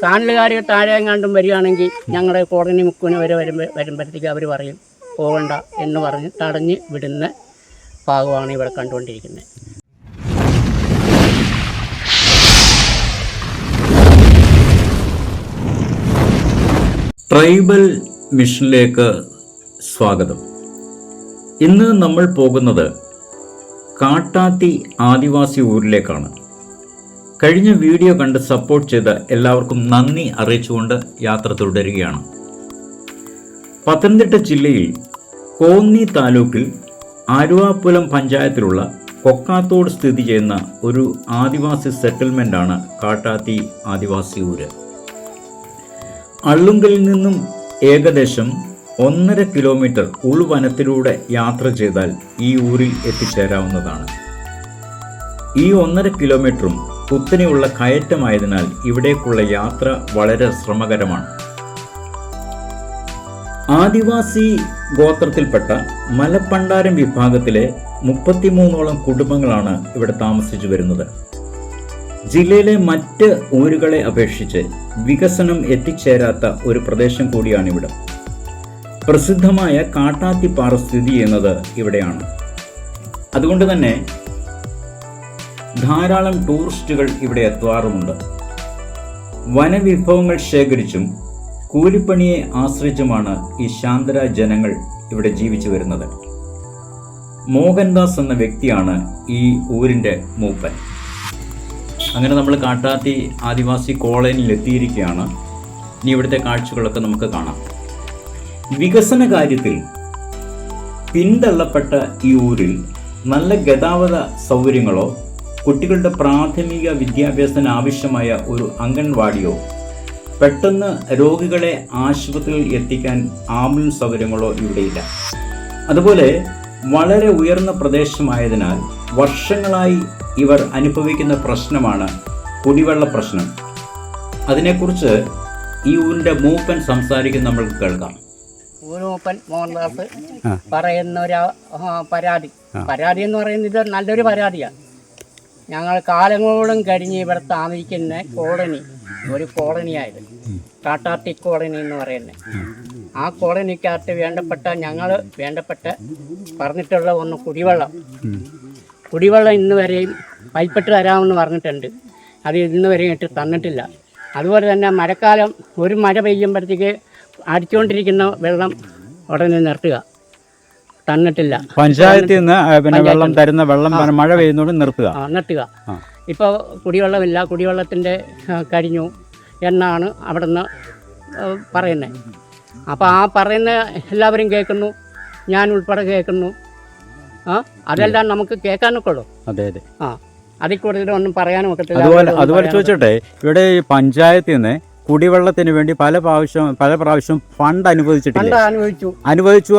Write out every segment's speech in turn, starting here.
ചാനലുകാർ താഴെ എങ്ങാണ്ടും വരികയാണെങ്കിൽ ഞങ്ങളുടെ കോടതി മുക്കുവിന് വരെ വരുമ്പോഴത്തേക്ക് അവർ പറയും പോകണ്ട എന്ന് പറഞ്ഞ് തടഞ്ഞ് വിടുന്ന ഭാഗമാണ് ഇവിടെ കണ്ടുകൊണ്ടിരിക്കുന്നത്. ട്രൈബൽ മിഷനിലേക്ക് സ്വാഗതം. ഇന്ന് നമ്മൾ പോകുന്നത് കാട്ടാത്തി ആദിവാസി ഊരിലേക്കാണ്. കഴിഞ്ഞ വീഡിയോ കണ്ട് സപ്പോർട്ട് ചെയ്ത എല്ലാവർക്കും നന്ദി അറിയിച്ചുകൊണ്ട് യാത്ര തുടരുകയാണ്. പത്തനംതിട്ട ജില്ലയിൽ കോന്നി താലൂക്കിൽ ആലുവാപ്പുലം പഞ്ചായത്തിലുള്ള കൊക്കാത്തോട് സ്ഥിതി ചെയ്യുന്ന ഒരു ആദിവാസി സെറ്റിൽമെൻ്റാണ് കാട്ടാത്തി ആദിവാസി ഊര്. അള്ളുങ്കലിൽ നിന്നും ഏകദേശം 1.5 കിലോമീറ്റർ ഉൾവനത്തിലൂടെ യാത്ര ചെയ്താൽ ഈ ഊരിൽ എത്തിച്ചേരാവുന്നതാണ്. ഈ 1.5 കിലോമീറ്ററും കുത്തനെയുള്ള കയറ്റമായതിനാൽ ഇവിടേക്കുള്ള യാത്ര വളരെ ശ്രമകരമാണ്. ആദിവാസി ഗോത്രത്തിൽപ്പെട്ട മലപ്പണ്ടാരം വിഭാഗത്തിലെ 33ഓളം കുടുംബങ്ങളാണ് ഇവിടെ താമസിച്ചു വരുന്നത്. ജില്ലയിലെ മറ്റ് ഊരുകളെ അപേക്ഷിച്ച് വികസനം എത്തിച്ചേരാത്ത ഒരു പ്രദേശം കൂടിയാണിവിടെ. പ്രസിദ്ധമായ കാട്ടാത്തിപ്പാറ സ്ഥിതി ചെയ്യുന്നത് ഇവിടെയാണ്. അതുകൊണ്ട് തന്നെ ധാരാളം ടൂറിസ്റ്റുകൾ ഇവിടെ എത്താറുമുണ്ട്. വനവിഭവങ്ങൾ ശേഖരിച്ചും കൂലിപ്പണിയെ ആശ്രയിച്ചുമാണ് ഈ ശാന്തര ജനങ്ങൾ ഇവിടെ ജീവിച്ചു വരുന്നത്. മോഹൻദാസ് എന്ന വ്യക്തിയാണ് ഈ ഊരിൻ്റെ മൂപ്പൻ. അങ്ങനെ നമ്മൾ കാട്ടാത്തി ആദിവാസി കോളനിയിൽ എത്തിയിരിക്കുകയാണ്. ഇനി ഇവിടുത്തെ കാഴ്ചകളൊക്കെ നമുക്ക് കാണാം. വികസന കാര്യത്തിൽ പിന്തള്ളപ്പെട്ട ഈ ഊരിൽ നല്ല ഗതാഗത സൗകര്യങ്ങളോ കുട്ടികളുടെ പ്രാഥമിക വിദ്യാഭ്യാസത്തിന് ആവശ്യമായ ഒരു അംഗൻവാടിയോ പെട്ടെന്ന് രോഗികളെ ആശുപത്രിയിൽ എത്തിക്കാൻ ആംബുലൻസ് സൗകര്യങ്ങളോ ഇവിടെയില്ല. അതുപോലെ വളരെ ഉയർന്ന പ്രദേശമായതിനാൽ വർഷങ്ങളായി ഇവർ അനുഭവിക്കുന്ന പ്രശ്നമാണ് കുടിവെള്ള പ്രശ്നം. അതിനെക്കുറിച്ച് ഈ ഊരിൻ്റെ മൂപ്പൻ സംസാരിക്കുന്ന നമ്മൾക്ക് കേൾക്കാം. മൂപ്പൻ മോഹൻദാസ് പറയുന്ന ഒരു പരാതി എന്ന് പറയുന്നത് ഇത് നല്ലൊരു പരാതിയാണ്. ഞങ്ങൾ കാലങ്ങളോളം കഴിഞ്ഞ് ഇവിടെ താമസിക്കുന്ന ഒരു കോളനിയായത് കാട്ടാത്തി കോളനി എന്ന് പറയുന്നത്. ആ കോളനിക്കകത്ത് വേണ്ടപ്പെട്ട പറഞ്ഞിട്ടുള്ള ഒന്ന് കുടിവെള്ളം ഇന്ന് വരെയും പൈപ്പിട്ട് തരാമെന്ന് പറഞ്ഞിട്ടുണ്ട്. അത് ഇന്ന് വരെയും ഇട്ട് തന്നിട്ടില്ല. അതുപോലെ തന്നെ മഴക്കാലം ഒരു മഴ പെയ്യുമ്പോഴത്തേക്ക് അടിച്ചുകൊണ്ടിരിക്കുന്ന വെള്ളം ഉടനെ നിർത്തുക, തന്നിട്ടില്ല. പഞ്ചായത്തിൽ നിന്ന് പിന്നെ വെള്ളം തരുന്ന വെള്ളം മഴ പെയ്യുന്നോട് നിർത്തുക. ഇപ്പോൾ കുടിവെള്ളമില്ല, കുടിവെള്ളത്തിൻ്റെ കഴിഞ്ഞു എന്നാണ് അവിടെ നിന്ന് പറയുന്നത്. അപ്പോൾ ആ പറയുന്ന എല്ലാവരും കേൾക്കുന്നു, ഞാൻ ഉൾപ്പെടെ കേൾക്കുന്നു. അതെല്ലാം നമുക്ക് കേൾക്കാനൊക്കെ ഉള്ളൂ. അതെ. അതിൽ കൂടുതൽ ഒന്നും പറയാനും ഒക്കത്തില്ല. അതുപോലെ ചോദിച്ചോട്ടെ, ഇവിടെ ഈ പഞ്ചായത്തിൽ നിന്ന് കുടിവെള്ളത്തിന് വേണ്ടി പല പ്രാവശ്യം ഫണ്ട് അനുവദിച്ചു.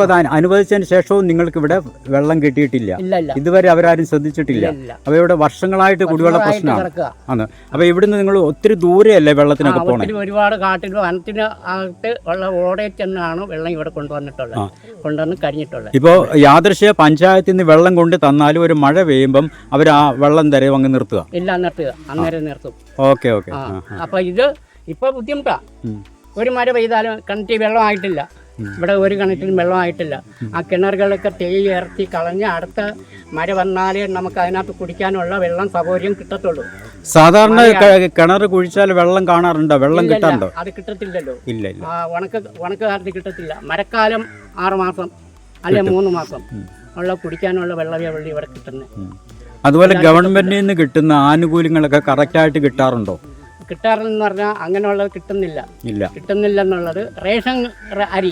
അത് അനുവദിച്ചതിന് ശേഷവും നിങ്ങൾക്ക് ഇവിടെ വെള്ളം കിട്ടിയിട്ടില്ല. ഇതുവരെ അവരാരും ശ്രദ്ധിച്ചിട്ടില്ല. അപ്പൊ ഇവിടെ വർഷങ്ങളായിട്ട് കുടിവെള്ള പ്രശ്നമാണ്. അപ്പൊ ഇവിടുന്ന് നിങ്ങൾ ഒത്തിരി ദൂരെയല്ലേ വെള്ളത്തിനൊക്കെ പോകണം? ഒരുപാട് കാട്ടിൽ വനത്തിന് അകത്ത് ഉള്ള ഓടയിൽ ചെന്നാണ് വെള്ളം ഇവിടെ കൊണ്ടുവന്ന് കഴിഞ്ഞിട്ടുള്ളത്. ഇപ്പോൾ യാദൃശ്യ പഞ്ചായത്തിൽ നിന്ന് വെള്ളം കൊണ്ട് തന്നാലും ഒരു മഴ പെയ്യുമ്പം അവർ ആ വെള്ളം തരവ് അങ്ങ് നിർത്തുക. അന്നേരം നിർത്തും. ഓക്കെ. അപ്പൊ ഇത് ഇപ്പോൾ ബുദ്ധിമുട്ടാ. ഒരു മഴ പെയ്താലും കിണറ്റിൽ വെള്ളമായിട്ടില്ല. ഇവിടെ ഒരു കിണറ്റിലും വെള്ളമായിട്ടില്ല. ആ കിണറുകളൊക്കെ ഇറക്കി കളഞ്ഞ് അടുത്ത മഴ വന്നാലേ നമുക്ക് അതിനകത്ത് കുടിക്കാനുള്ള വെള്ളം സൗകര്യം കിട്ടത്തുള്ളൂ. സാധാരണ കിണർ കുഴിച്ചാൽ വെള്ളം കാണാറുണ്ടോ? വെള്ളം കിട്ടാറുണ്ടോ? അത് കിട്ടത്തില്ലല്ലോ. ഇല്ല. ഉണക്ക് കാലത്ത് കിട്ടത്തില്ല. മഴക്കാലം 6 മാസം അല്ലെ 3 മാസം ഉള്ള കുടിക്കാനുള്ള വെള്ളമേ ഇവിടെ കിട്ടുന്നത്. അതുപോലെ ഗവൺമെന്റിൽ നിന്ന് കിട്ടുന്ന ആനുകൂല്യങ്ങളൊക്കെ കറക്റ്റായിട്ട് കിട്ടാറുണ്ടോ? കിട്ടാറെന്ന് പറഞ്ഞാൽ അങ്ങനെയുള്ളത് കിട്ടുന്നില്ല എന്നുള്ളത്. റേഷൻ അരി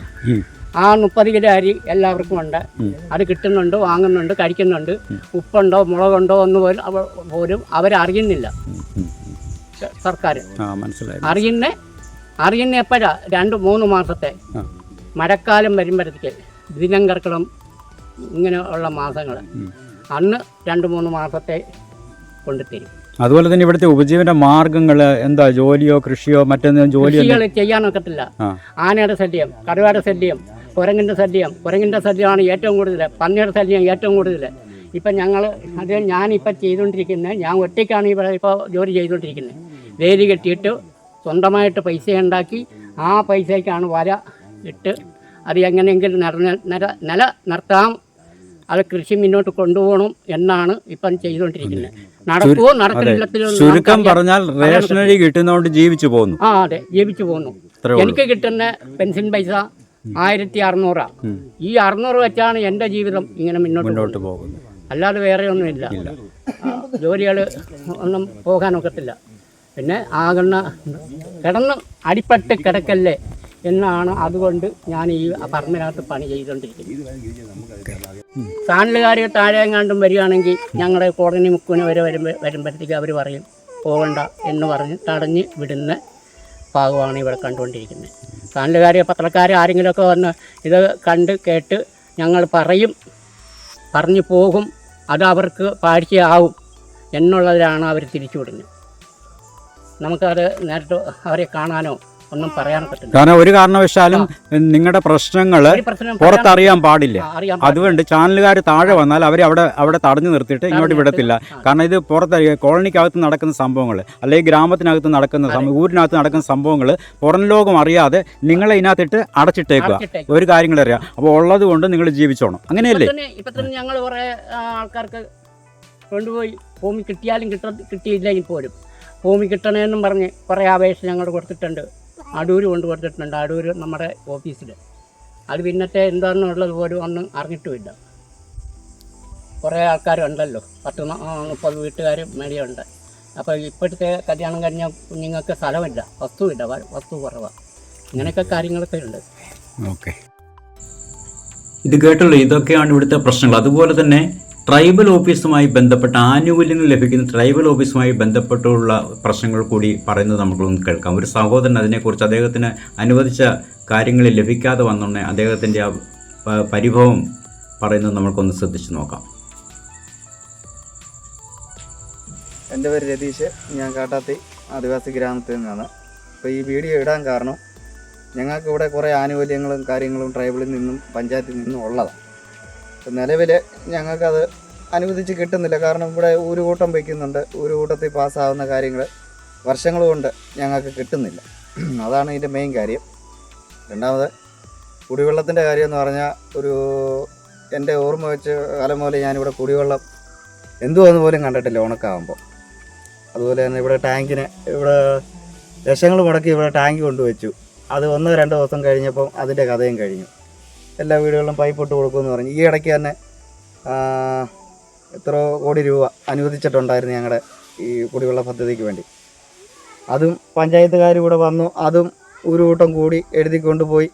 ആ 30 കിലോ അരി എല്ലാവർക്കും ഉണ്ട്. അത് കിട്ടുന്നുണ്ട്, വാങ്ങുന്നുണ്ട്, കഴിക്കുന്നുണ്ട്. ഉപ്പുണ്ടോ മുളകുണ്ടോ എന്ന് പോലും അവരറിയുന്നില്ല. സർക്കാർ അറിയുന്ന എപ്പോഴാ? 2-3 മാസത്തെ മഴക്കാലം വരുമ്പോഴത്തേക്ക് ദിനം കർക്കിടം ഇങ്ങനെയുള്ള മാസങ്ങൾ അന്ന് 2-3 മാസത്തെ കൊണ്ടുതരും. അതുപോലെ തന്നെ ഇവിടുത്തെ ഉപജീവന മാർഗങ്ങൾ എന്താ? ജോലിയോ കൃഷിയോ മറ്റെന്തെങ്കിലും ജോലിയോ ചെയ്യാനൊക്കത്തില്ല. ആനയുടെ ശല്യം, കടുവയുടെ ശല്യം, കുരങ്ങിൻ്റെ ശല്യമാണ് ഏറ്റവും കൂടുതൽ. പന്നിയുടെ ശല്യം ഏറ്റവും കൂടുതൽ. ഇപ്പം ഞാനിപ്പോൾ ചെയ്തുകൊണ്ടിരിക്കുന്നത്, ഞാൻ ഒറ്റയ്ക്കാണ് ഇവിടെ ഇപ്പോൾ ജോലി ചെയ്തുകൊണ്ടിരിക്കുന്നത്. വേലി കെട്ടിയിട്ട് സ്വന്തമായിട്ട് പൈസ ഉണ്ടാക്കി ആ പൈസയ്ക്കാണ് വല ഇട്ട് അത് എങ്ങനെയെങ്കിലും നില നിർത്താം, അത് കൃഷി മുന്നോട്ട് കൊണ്ടുപോകണം എന്നാണ് ഇപ്പം ചെയ്തുകൊണ്ടിരിക്കുന്നത്. നടക്കുമോ നടക്കുന്നില്ല. ചുരുക്കം പറഞ്ഞാൽ റേഷനറി കിട്ടുന്നതുകൊണ്ട് ജീവിച്ചു പോകുന്നു. ആ അതെ, ജീവിച്ചു പോകുന്നു. എനിക്ക് കിട്ടുന്ന പെൻഷൻ പൈസ 1600. ഈ 600 വെച്ചാണ് എൻ്റെ ജീവിതം ഇങ്ങനെ മുന്നോട്ട് പോകുന്നത്. അല്ലാതെ വേറെ ഒന്നുമില്ല. ജോലികൾ ഒന്നും പോകാനൊക്കത്തില്ല. പിന്നെ കിടന്ന് അടിപ്പെട്ട് കിടക്കല്ലേ എന്നാണ്. അതുകൊണ്ട് ഞാൻ ഈ പറമ്പിനകത്ത് പണി ചെയ്തുകൊണ്ടിരിക്കുന്നത്. ചാനലുകാർ താഴെ എങ്ങാണ്ടും വരികയാണെങ്കിൽ ഞങ്ങളുടെ കോടതി മുക്കുവിന് വരെ വരുമ്പോഴത്തേക്ക് അവർ പറയും പോകണ്ട എന്ന് പറഞ്ഞ് തടഞ്ഞ് വിടുന്ന ഭാഗമാണ് ഇവിടെ കണ്ടുകൊണ്ടിരിക്കുന്നത്. ചാനലുകാർ, പത്രക്കാർ ആരെങ്കിലുമൊക്കെ വന്ന് ഇത് കണ്ട് കേട്ട് ഞങ്ങൾ പറഞ്ഞു പോകും, അത് അവർക്ക് പാഴ്ചയാവും എന്നുള്ളതിലാണ് അവർ തിരിച്ചു വിടുന്നത്. നമുക്കത് നേരിട്ട് അവരെ കാണാനോ ഒന്നും പറയാൻ പറ്റില്ല. കാരണം ഒരു കാരണവശാലും നിങ്ങളുടെ പ്രശ്നങ്ങൾ പുറത്തറിയാൻ പാടില്ല. അതുകൊണ്ട് ചാനലുകാർ താഴെ വന്നാൽ അവർ അവിടെ തടഞ്ഞു നിർത്തിയിട്ട് ഇങ്ങോട്ട് വിടത്തില്ല. കാരണം ഇത് പുറത്ത് കോളനിക്കകത്ത് നടക്കുന്ന സംഭവങ്ങൾ, അല്ലെങ്കിൽ ഗ്രാമത്തിനകത്ത് നടക്കുന്ന ഊരിനകത്ത് നടക്കുന്ന സംഭവങ്ങൾ പുറം ലോകം അറിയാതെ നിങ്ങളെ ഇതിനകത്തിട്ട് അടച്ചിട്ടേക്കുക. ഒരു കാര്യങ്ങൾ അറിയാം. അപ്പോൾ ഉള്ളത് കൊണ്ട് നിങ്ങൾ ജീവിച്ചോണം. അങ്ങനെയല്ലേ? ഇപ്പം തന്നെ ഞങ്ങൾ കുറേ ആൾക്കാർക്ക് കൊണ്ടുപോയി ഭൂമി കിട്ടിയാലും കിട്ടിയില്ലെങ്കിൽ പോലും ഭൂമി കിട്ടണമെന്നും പറഞ്ഞ് കുറേ അപേക്ഷ ഞങ്ങൾ കൊടുത്തിട്ടുണ്ട്. അടൂർ കൊടുത്തിട്ടുണ്ട്. അടൂർ നമ്മുടെ ഓഫീസിൽ. അത് പിന്നത്തെ എന്താണെന്നുള്ളത് പോലും ഒന്നും അറിഞ്ഞിട്ടുമില്ല. കുറേ ആൾക്കാരുണ്ടല്ലോ, 10-30 വീട്ടുകാർ മേടിയുണ്ട്. അപ്പോൾ ഇപ്പോഴത്തെ കല്യാണം കഴിഞ്ഞ കുഞ്ഞുങ്ങൾക്ക് സ്ഥലമില്ല, വസ്തു കുറവാണ്. ഇങ്ങനെയൊക്കെ കാര്യങ്ങളൊക്കെ ഉണ്ട്. ഓക്കെ, ഇത് കേട്ടല്ലോ. ഇതൊക്കെയാണ് ഇവിടുത്തെ പ്രശ്നങ്ങൾ. അതുപോലെ തന്നെ ട്രൈബൽ ഓഫീസുമായി ബന്ധപ്പെട്ട ആനുകൂല്യങ്ങൾ ലഭിക്കുന്ന ട്രൈബൽ ഓഫീസുമായി ബന്ധപ്പെട്ടുള്ള പ്രശ്നങ്ങൾ കൂടി പറയുന്നത് നമുക്കൊന്ന് കേൾക്കാം. ഒരു സഹോദരൻ അതിനെക്കുറിച്ച് അദ്ദേഹത്തിന് അനുവദിച്ച കാര്യങ്ങൾ ലഭിക്കാതെ വന്നോണ്ടേ അദ്ദേഹത്തിൻ്റെ ആ പരിഭവം പറയുന്നത് നമുക്കൊന്ന് ശ്രദ്ധിച്ച് നോക്കാം. എൻ്റെ പേര് രതീഷ്. ഞാൻ കാട്ടാത്തി ആദിവാസി ഗ്രാമത്തിൽ നിന്നാണ്. അപ്പോൾ ഈ വീഡിയോ ഇടാൻ കാരണം ഞങ്ങൾക്ക് ഇവിടെ കുറേ ആനുകൂല്യങ്ങളും കാര്യങ്ങളും ട്രൈബലിൽ നിന്നും പഞ്ചായത്തിൽ നിന്നും ഉള്ളതാണ്. നിലവിൽ ഞങ്ങൾക്കത് അനുവദിച്ച് കിട്ടുന്നില്ല. കാരണം ഇവിടെ ഊരുകൂട്ടം വയ്ക്കുന്നുണ്ട്. ഊരുകൂട്ടത്തിൽ പാസ്സാകുന്ന കാര്യങ്ങൾ വർഷങ്ങൾ കൊണ്ട് ഞങ്ങൾക്ക് കിട്ടുന്നില്ല. അതാണ് ഇതിൻ്റെ മെയിൻ കാര്യം. രണ്ടാമത് കുടിവെള്ളത്തിൻ്റെ കാര്യം എന്ന് പറഞ്ഞാൽ എൻ്റെ ഓർമ്മ വെച്ച് കാലം പോലെ ഞാനിവിടെ കുടിവെള്ളം എന്തുവെന്ന് പോലും കണ്ടിട്ടില്ല ഉണക്കാകുമ്പോൾ. അതുപോലെ തന്നെ ഇവിടെ ടാങ്കിന് ഇവിടെ ലക്ഷങ്ങൾ മുടക്കി ഇവിടെ ടാങ്ക് കൊണ്ടുവച്ചു. അത് 1-2 ദിവസം കഴിഞ്ഞപ്പം അതിൻ്റെ കഥയും കഴിഞ്ഞു. എല്ലാ വീടുകളിലും പൈപ്പ് ഇട്ട് കൊടുക്കുമെന്ന് പറഞ്ഞു. ഈ ഇടയ്ക്ക് തന്നെ എത്ര കോടി രൂപ അനുവദിച്ചിട്ടുണ്ടായിരുന്നു ഞങ്ങളുടെ ഈ കുടിവെള്ള പദ്ധതിക്ക് വേണ്ടി. അതും പഞ്ചായത്തുകാർ കൂടെ വന്നു. അതും ഒരു കൂട്ടം കൂടി എഴുതി കൊണ്ടുപോയി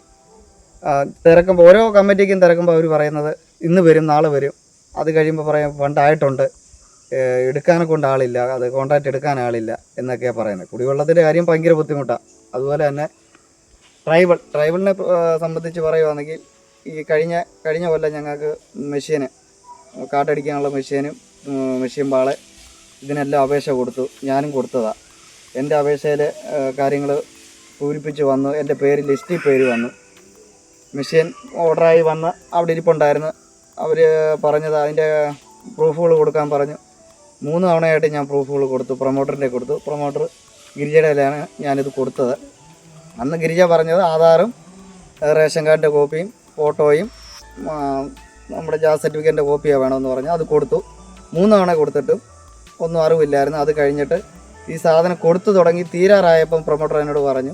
തിരക്കുമ്പോൾ ഓരോ കമ്മിറ്റിക്കും തിരക്കുമ്പോൾ അവർ പറയുന്നത് ഇന്ന് വരും, നാളെ വരും. അത് കഴിയുമ്പോൾ പറയാം ഫണ്ടായിട്ടുണ്ട്, എടുക്കാനെ കൊണ്ട് ആളില്ല, അത് കോൺട്രാക്റ്റ് എടുക്കാൻ ആളില്ല എന്നൊക്കെയാണ് പറയുന്നത്. കുടിവെള്ളത്തിൻ്റെ കാര്യം ഭയങ്കര ബുദ്ധിമുട്ടാണ്. അതുപോലെ തന്നെ ട്രൈബലിനെ സംബന്ധിച്ച് പറയുകയാണെങ്കിൽ ഈ കഴിഞ്ഞ കൊല്ലം ഞങ്ങൾക്ക് മെഷീന് കാട്ടടിക്കാനുള്ള മെഷീൻ പാള് ഇതിനെല്ലാം അപേക്ഷ കൊടുത്തു. ഞാനും കൊടുത്തതാണ്. എൻ്റെ അപേക്ഷയിൽ കാര്യങ്ങൾ പൂരിപ്പിച്ച് വന്നു. എൻ്റെ ലിസ്റ്റിൽ പേര് വന്നു. മെഷീൻ ഓർഡറായി വന്ന് അവിടെ ഇരിപ്പുണ്ടായിരുന്നു. അവർ പറഞ്ഞത് അതിൻ്റെ പ്രൂഫുകൾ കൊടുക്കാൻ പറഞ്ഞു. 3 തവണയായിട്ട് ഞാൻ പ്രൂഫുകൾ കൊടുത്തു. പ്രൊമോട്ടറിൻ്റെ കൊടുത്തു. പ്രൊമോട്ടർ ഗിരിജയുടെയിലാണ് ഞാനിത് കൊടുത്തത്. അന്ന് ഗിരിജ പറഞ്ഞത് ആധാറും റേഷൻ കാർഡിൻ്റെ കോപ്പിയും ഫോട്ടോയും നമ്മുടെ ജാതി സർട്ടിഫിക്കറ്റിൻ്റെ കോപ്പിയാണ് വേണമെന്ന് പറഞ്ഞു. അത് കൊടുത്തു. 3 തവണ കൊടുത്തിട്ടും ഒന്നും അറിവില്ലായിരുന്നു. അത് കഴിഞ്ഞിട്ട് ഈ സാധനം കൊടുത്തു തുടങ്ങി തീരാറായപ്പം പ്രൊമോട്ടർ എന്നോട് പറഞ്ഞു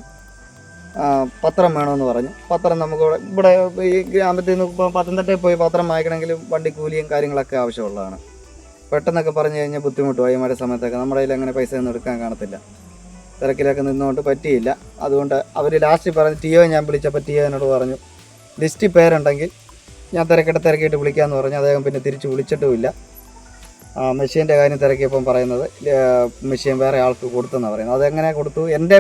പത്രം വേണമെന്ന് പറഞ്ഞു. പത്രം നമുക്ക് ഇവിടെ ഈ ഗ്രാമത്തിൽ നിന്ന് ഇപ്പോൾ പത്തനംതിട്ടയിൽ പോയി പത്രം വായിക്കണമെങ്കിലും വണ്ടിക്കൂലിയും കാര്യങ്ങളൊക്കെ ആവശ്യമുള്ളതാണ്. പെട്ടെന്നൊക്കെ പറഞ്ഞു കഴിഞ്ഞാൽ ബുദ്ധിമുട്ടുമായി. മഴ സമയത്തൊക്കെ നമ്മുടെ കയ്യിൽ അങ്ങനെ പൈസ ഒന്നും എടുക്കാൻ കാണത്തില്ല. തിരക്കിലൊക്കെ നിന്നുകൊണ്ട് പറ്റിയില്ല. അതുകൊണ്ട് അവർ ലാസ്റ്റ് പറഞ്ഞ് ടിഒ ഞാൻ വിളിച്ചപ്പോൾ ടിഒ എന്നോട് പറഞ്ഞു ലിസ്റ്റിൽ പേരുണ്ടെങ്കിൽ ഞാൻ തിരക്കിയിട്ട് വിളിക്കാമെന്ന് പറഞ്ഞു. അദ്ദേഹം പിന്നെ തിരിച്ച് വിളിച്ചിട്ടുമില്ല. മെഷീൻ്റെ കാര്യം തിരക്കിയപ്പം പറയുന്നത് മെഷീൻ വേറെ ആൾക്ക് കൊടുത്തെന്നാണ് പറയുന്നത്. അതെങ്ങനെ കൊടുത്തു? എൻ്റെ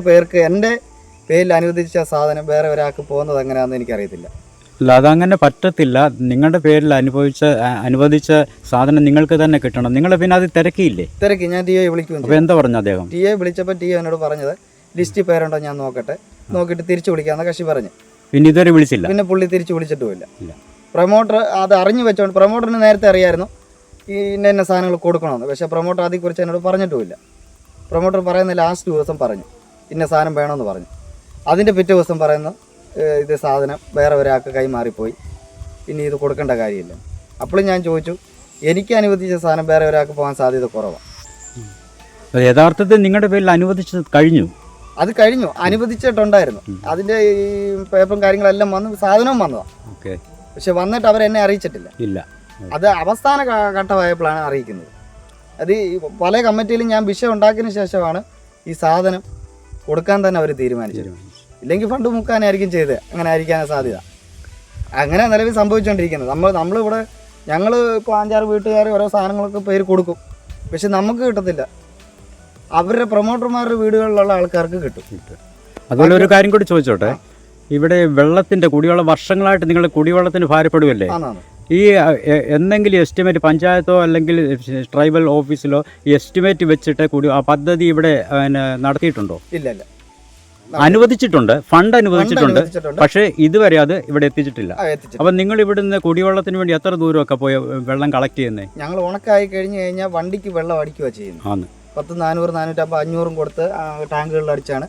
പേരിൽ അനുവദിച്ച സാധനം വേറെ ഒരാൾക്ക് പോകുന്നത് എങ്ങനെയാണെന്ന് എനിക്കറിയത്തില്ല. അല്ല, അതങ്ങനെ പറ്റത്തില്ല. നിങ്ങളുടെ പേരിൽ അനുവദിച്ച സാധനം നിങ്ങൾക്ക് തന്നെ കിട്ടണം. നിങ്ങൾ പിന്നെ അത് തിരക്കിയില്ലേ? തിരക്കി. ഞാൻ ടിഒ വിളിക്കും. അപ്പോൾ എന്താ പറഞ്ഞു അദ്ദേഹം? ടിഒ വിളിച്ചപ്പോൾ ടിഒ എന്നോട് പറഞ്ഞത് ലിസ്റ്റിൽ പേരുണ്ടോ ഞാൻ നോക്കിയിട്ട് തിരിച്ചു വിളിക്കാമെന്ന് കക്ഷി പറഞ്ഞു. പിന്നെ ഇതുവരെ വിളിച്ചില്ല. പിന്നെ പുള്ളി തിരിച്ചു വിളിച്ചിട്ടുമില്ല. പ്രൊമോട്ടർ അത് അറിഞ്ഞു വെച്ചോണ്ട് പ്രൊമോട്ടറിന് നേരത്തെ അറിയായിരുന്നു ഈ ഇന്ന സാധനങ്ങൾ കൊടുക്കണമെന്ന്. പക്ഷേ പ്രൊമോട്ടർ അതേക്കുറിച്ച് എന്നോട് പറഞ്ഞിട്ടുമില്ല. പ്രൊമോട്ടർ പറയുന്ന ലാസ്റ്റ് ദിവസം പറഞ്ഞു ഇന്ന സാധനം വേണമെന്ന് പറഞ്ഞു. അതിൻ്റെ പിറ്റേ ദിവസം പറയുന്നു ഇത് സാധനം വേറെ ഒരാൾക്ക് കൈമാറിപ്പോയി, ഇനി ഇത് കൊടുക്കേണ്ട കാര്യമില്ല. അപ്പോൾ ഞാൻ ചോദിച്ചു, എനിക്ക് അനുവദിച്ച സാധനം വേറെ ഒരാൾക്ക് പോകാൻ സാധ്യത കുറവാണ്. യഥാർത്ഥത്തിൽ നിങ്ങളുടെ പേരിൽ അനുവദിച്ചത് കഴിഞ്ഞു? അത് കഴിഞ്ഞു, അനുവദിച്ചിട്ടുണ്ടായിരുന്നു. അതിൻ്റെ ഈ പേപ്പറും കാര്യങ്ങളെല്ലാം വന്ന് സാധനവും വന്നതാണ്. ഓക്കെ. പക്ഷെ വന്നിട്ട് അവരെന്നെ അറിയിച്ചിട്ടില്ല. ഇല്ല. അത് അവസാന ഘട്ടമായപ്പോഴാണ് അറിയിക്കുന്നത്. അത് പല കമ്മിറ്റിയിലും ഞാൻ വിഷയം ഉണ്ടാക്കിയതിന് ശേഷമാണ് ഈ സാധനം കൊടുക്കാൻ തന്നെ അവർ തീരുമാനിച്ചത്. ഇല്ലെങ്കിൽ ഫണ്ട് മുക്കാനായിരിക്കും ചെയ്തത്. അങ്ങനെ ആയിരിക്കാനാണ് സാധ്യത. അങ്ങനെ നിലവിൽ സംഭവിച്ചുകൊണ്ടിരിക്കുന്നത്. നമ്മളിവിടെ ഞങ്ങൾ ഇപ്പോൾ 5-6 വീട്ടുകാർ ഓരോ സാധനങ്ങൾക്ക് പേര് കൊടുക്കും, പക്ഷെ നമുക്ക് കിട്ടത്തില്ല. അവരുടെ പ്രൊമോട്ടർമാരുടെ വീടുകളിലുള്ള ആൾക്കാർക്ക് കിട്ടും. അതുപോലെ ഒരു കാര്യം കൂടി ചോദിച്ചോട്ടെ, ഇവിടെ വെള്ളത്തിൻ്റെ കുടിവെള്ളം വർഷങ്ങളായിട്ട് നിങ്ങൾ കുടിവെള്ളത്തിന് ഭാരപ്പെടുകയല്ലേ? ഈ എന്തെങ്കിലും എസ്റ്റിമേറ്റ് പഞ്ചായത്തോ അല്ലെങ്കിൽ ട്രൈബൽ ഓഫീസിലോ എസ്റ്റിമേറ്റ് വെച്ചിട്ട് ആ പദ്ധതി ഇവിടെ നടത്തിയിട്ടുണ്ടോ? ഇല്ല. അനുവദിച്ചിട്ടുണ്ട്, ഫണ്ട് അനുവദിച്ചിട്ടുണ്ട്, പക്ഷേ ഇതുവരെ അത് ഇവിടെ എത്തിച്ചിട്ടില്ല. അപ്പം നിങ്ങൾ ഇവിടുന്ന് കുടിവെള്ളത്തിന് വേണ്ടി എത്ര ദൂരമൊക്കെ പോയി വെള്ളം കളക്ട് ചെയ്യുന്നത്? ഞങ്ങൾ ഉണക്കായി കഴിഞ്ഞ് കഴിഞ്ഞാൽ വണ്ടിക്ക് വെള്ളം അടിക്കുക ചെയ്യുന്നത്. 10, 400, 450, 500 കൊടുത്ത് ടാങ്കുകളിൽ അടിച്ചാണ്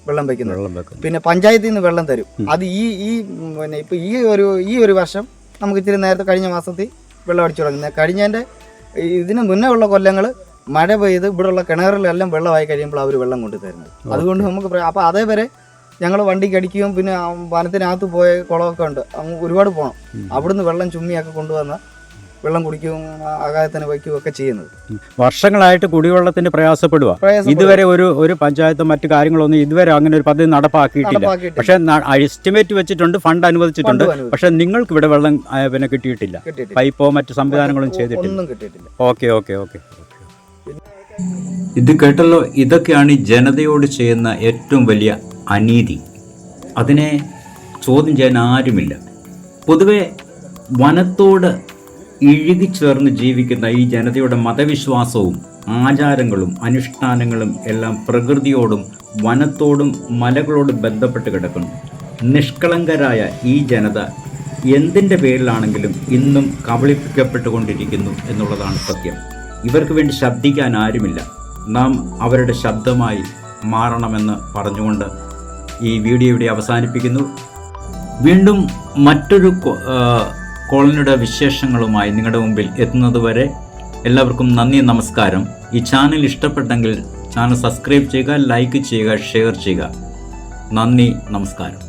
വെള്ളം വെക്കുന്നത്. പിന്നെ പഞ്ചായത്തിൽ നിന്ന് വെള്ളം തരും. അത് പിന്നെ ഇപ്പോൾ ഈ ഒരു വർഷം നമുക്ക് ഇത്തിരി നേരത്തെ കഴിഞ്ഞ മാസത്തിൽ വെള്ളം അടിച്ചു തുടങ്ങുന്നത്. കഴിഞ്ഞതിൻ്റെ ഇതിന് മുന്നേ ഉള്ള കൊല്ലങ്ങൾ മഴ പെയ്ത് ഇവിടെയുള്ള കിണറിലെല്ലാം വെള്ളമായി കഴിയുമ്പോൾ അവർ വെള്ളം കൊണ്ടു തരുന്നത്. അതുകൊണ്ട് നമുക്ക് അപ്പോൾ അതേവരെ ഞങ്ങൾ വണ്ടിക്ക് അടിക്കുകയും പിന്നെ വനത്തിനകത്ത് പോയ കുളമൊക്കെ ഉണ്ട്, അങ്ങ് ഒരുപാട് പോകണം. അവിടുന്ന് വെള്ളം ചുമ്മിയൊക്കെ കൊണ്ടുവന്ന് വെള്ളം കുടിക്കുകയും ആകായത്തിന് വയ്ക്കുകയും ഒക്കെ ചെയ്യുന്നത്. വർഷങ്ങളായിട്ട് കുടിവെള്ളത്തിന് പ്രയാസപ്പെടുക. ഇതുവരെ ഒരു പഞ്ചായത്തും മറ്റു കാര്യങ്ങളൊന്നും ഇതുവരെ അങ്ങനെ ഒരു പദ്ധതി നടപ്പാക്കിയിട്ടില്ല. പക്ഷെ എസ്റ്റിമേറ്റ് വെച്ചിട്ടുണ്ട്, ഫണ്ട് അനുവദിച്ചിട്ടുണ്ട്, പക്ഷെ നിങ്ങൾക്ക് ഇവിടെ വെള്ളം പിന്നെ കിട്ടിയിട്ടില്ല. പൈപ്പോ മറ്റു സംവിധാനങ്ങളും ചെയ്തിട്ടില്ല. ഓക്കെ. ഇത് കേട്ടല്ലോ. ഇതൊക്കെയാണ് ഈ ജനതയോട് ചെയ്യുന്ന ഏറ്റവും വലിയ അനീതി. അതിനെ ചോദ്യം ചെയ്യാൻ ആരുമില്ല. പൊതുവെ വനത്തോട് ഇഴുകിച്ചേർന്ന് ജീവിക്കുന്ന ഈ ജനതയുടെ മതവിശ്വാസവും ആചാരങ്ങളും അനുഷ്ഠാനങ്ങളും എല്ലാം പ്രകൃതിയോടും വനത്തോടും മലകളോടും ബന്ധപ്പെട്ട് കിടക്കുന്നു. നിഷ്കളങ്കരായ ഈ ജനത എന്തിൻ്റെ പേരിലാണെങ്കിലും ഇന്നും കബളിപ്പിക്കപ്പെട്ടുകൊണ്ടിരിക്കുന്നു എന്നുള്ളതാണ് സത്യം. ഇവർക്ക് വേണ്ടി ശബ്ദിക്കാൻ ആരുമില്ല. നാം അവരുടെ ശബ്ദമായി മാറണമെന്ന് പറഞ്ഞുകൊണ്ട് ഈ വീഡിയോ ഇവിടെ അവസാനിപ്പിക്കുന്നു. വീണ്ടും മറ്റൊരു കോളനിയുടെ വിശേഷങ്ങളുമായി നിങ്ങളുടെ മുമ്പിൽ എത്തുന്നതുവരെ എല്ലാവർക്കും നന്ദി, നമസ്കാരം. ഈ ചാനൽ ഇഷ്ടപ്പെട്ടെങ്കിൽ ചാനൽ സബ്സ്ക്രൈബ് ചെയ്യുക, ലൈക്ക് ചെയ്യുക, ഷെയർ ചെയ്യുക. നന്ദി, നമസ്കാരം.